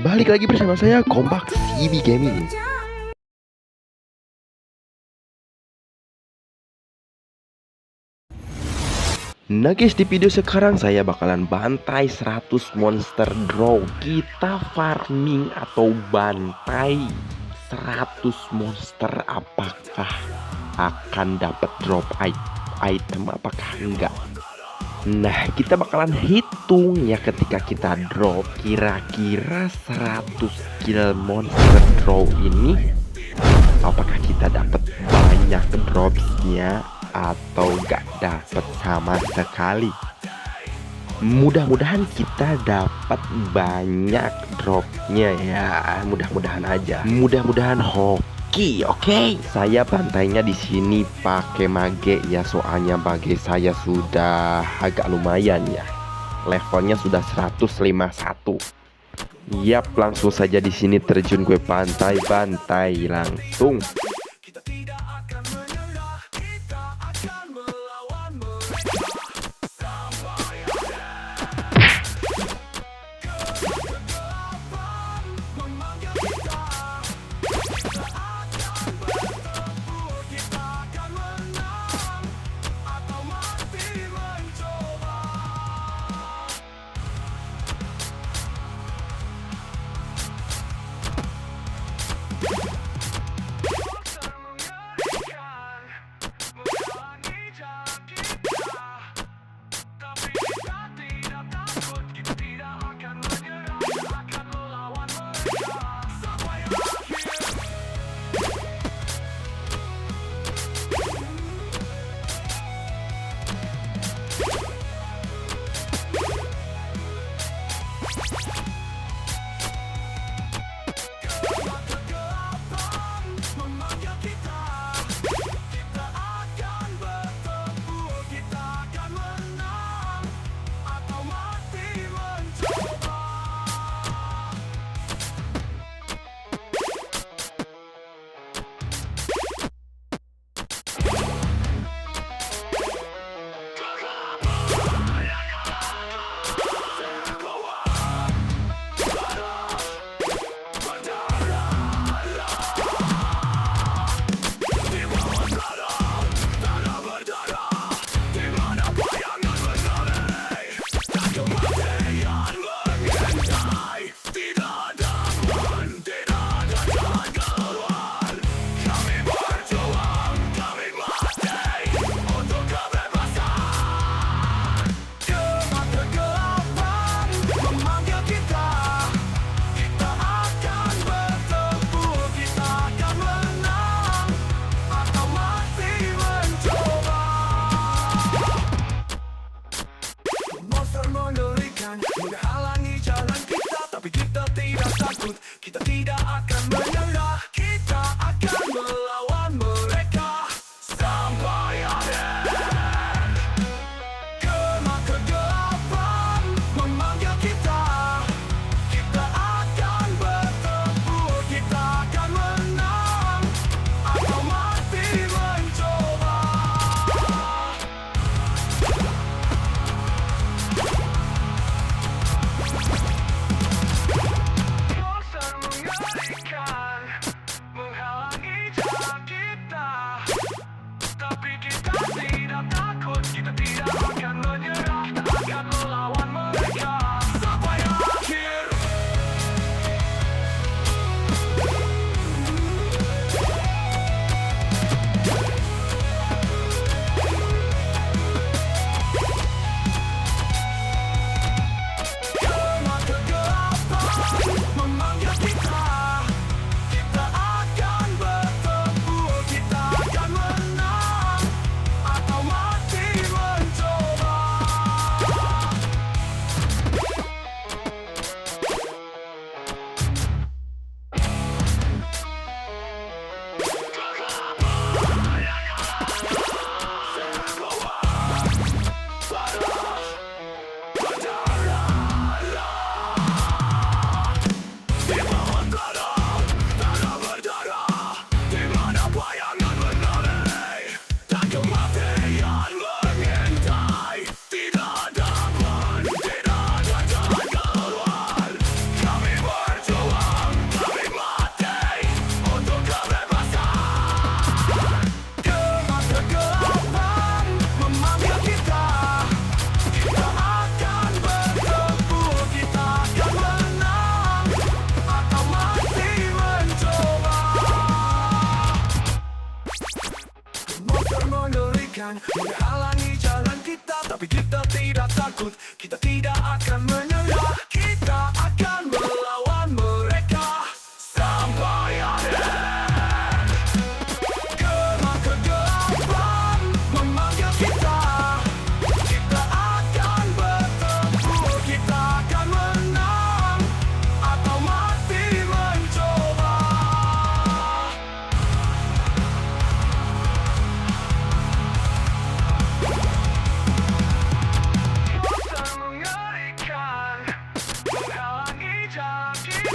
Balik lagi bersama saya Kompak CB Gaming. Nah guys, di video sekarang saya bakalan bantai 100 monster draw. Kita farming atau bantai 100 monster. Apakah akan dapat drop item apakah enggak? Nah, kita bakalan hitung ya ketika kita drop kira-kira 100 kill monster draw ini, apakah kita dapat banyak dropsnya atau gak dapat sama sekali. Mudah-mudahan kita dapat banyak dropnya ya, mudah-mudahan aja, mudah-mudahan hoki. Oke, saya bantainya di sini pakai mage ya, soalnya mage saya sudah agak lumayan ya, levelnya sudah 151. Yap, langsung saja di sini terjun gue bantai langsung.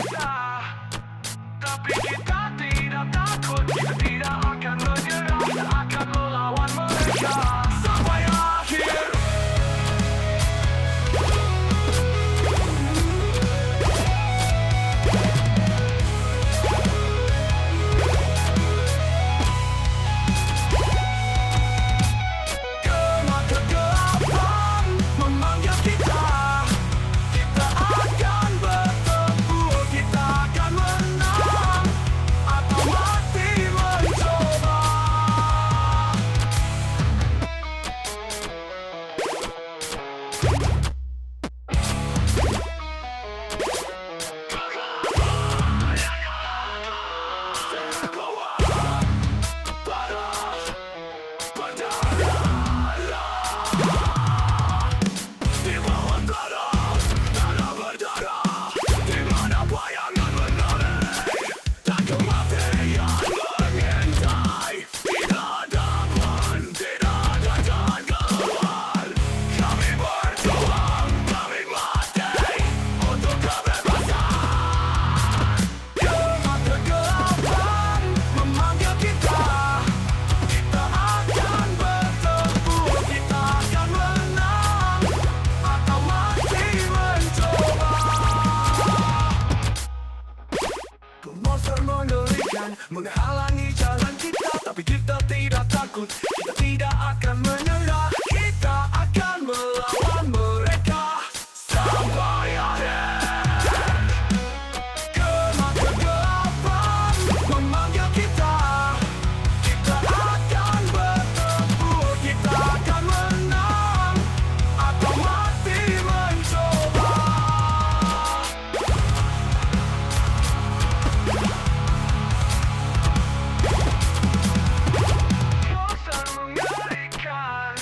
kita, tapi kita tidak takut. Kita tidak akan menyerah, kita akan melawan mereka sampai akhir. Kegelapan memanggil kita, kita akan bertempur, kita akan menang atau mati mencoba. Di bawah tanah berdarah, di mana bayangan menari dan kematian mengintai. Tidak ada pun, tidak ada jalan keluar. Kami berjuang, kami mati untuk kebebasan. Kegelapan memanggil kita, kita akan bertempur, kita akan menang atau mati mencoba. Monster mengerikan menghalangi jalan kita, tapi kita tidak takut, kita tidak akan menyerah, kita akan melawan mereka sampai akhir. Kegelapan memanggil kita, kita akan bertempur, kita akan menang atau mati mencoba. Monster mengerikan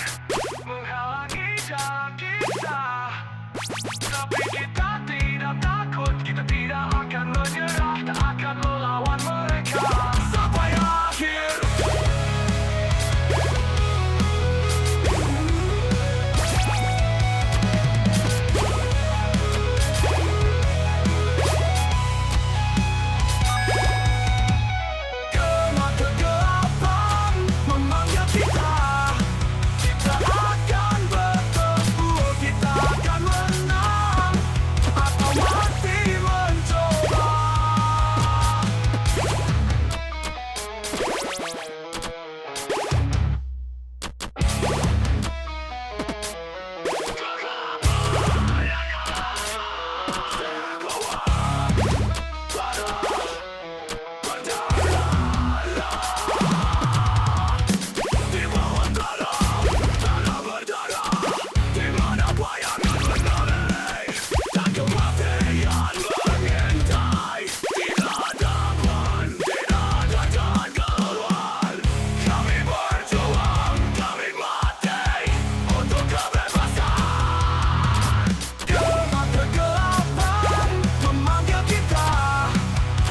menghalangi jalan kita, tapi kita tidak takut, kita tidak akan menyerah, kita akan melawan mereka sampai akhir. Kegelapan memanggil kita, kita akan bertempur, kita akan menang atau mati mencoba. Di bawah tanah berdarah, di mana bayangan menari dan kematian mengintai. Tidak ada pun, tidak ada jalan keluar. Kami berjuang, kami mati untuk kebebasan. Kegelapan memanggil kita,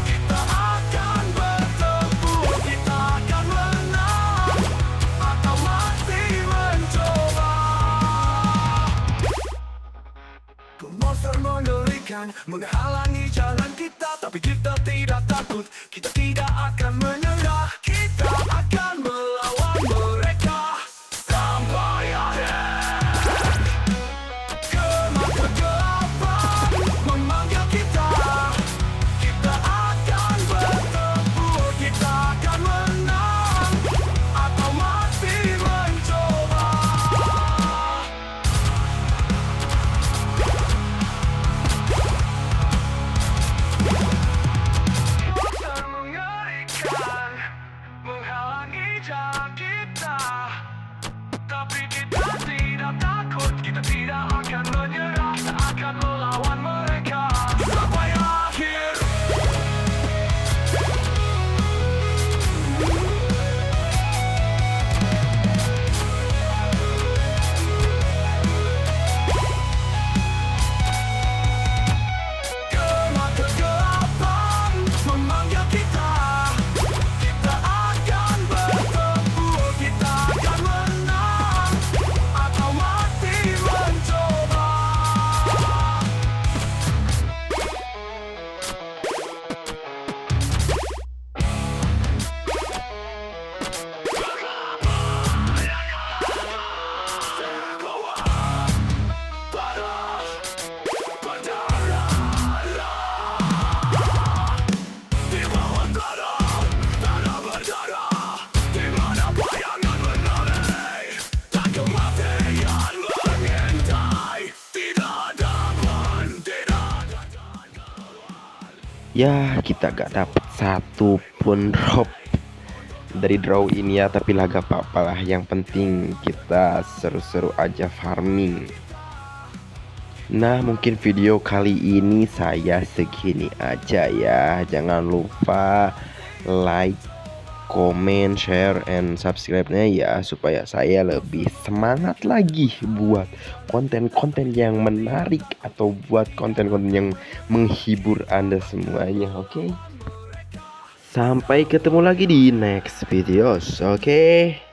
kita akan bertempur, kita akan menang atau mati mencoba. Monster mengerikan menghalangi jalan kita, tapi kita tidak takut, kita tidak akan menyerah, kita akan melawan mereka sampai akhir. Kegelapan memanggil kita, kita akan bertempur, kita akan menang atau mati mencoba. Monster Ya kita gak dapet satu pun drop dari draw ini ya, tapi lah gak apa-apa lah, yang penting kita seru-seru aja farming. Nah mungkin video kali ini saya segini aja ya. Jangan lupa like, comment, share, and subscribe-nya ya, supaya saya lebih semangat lagi buat konten-konten yang menarik atau buat konten-konten yang menghibur Anda semuanya. Oke, sampai ketemu lagi di next videos. Oke.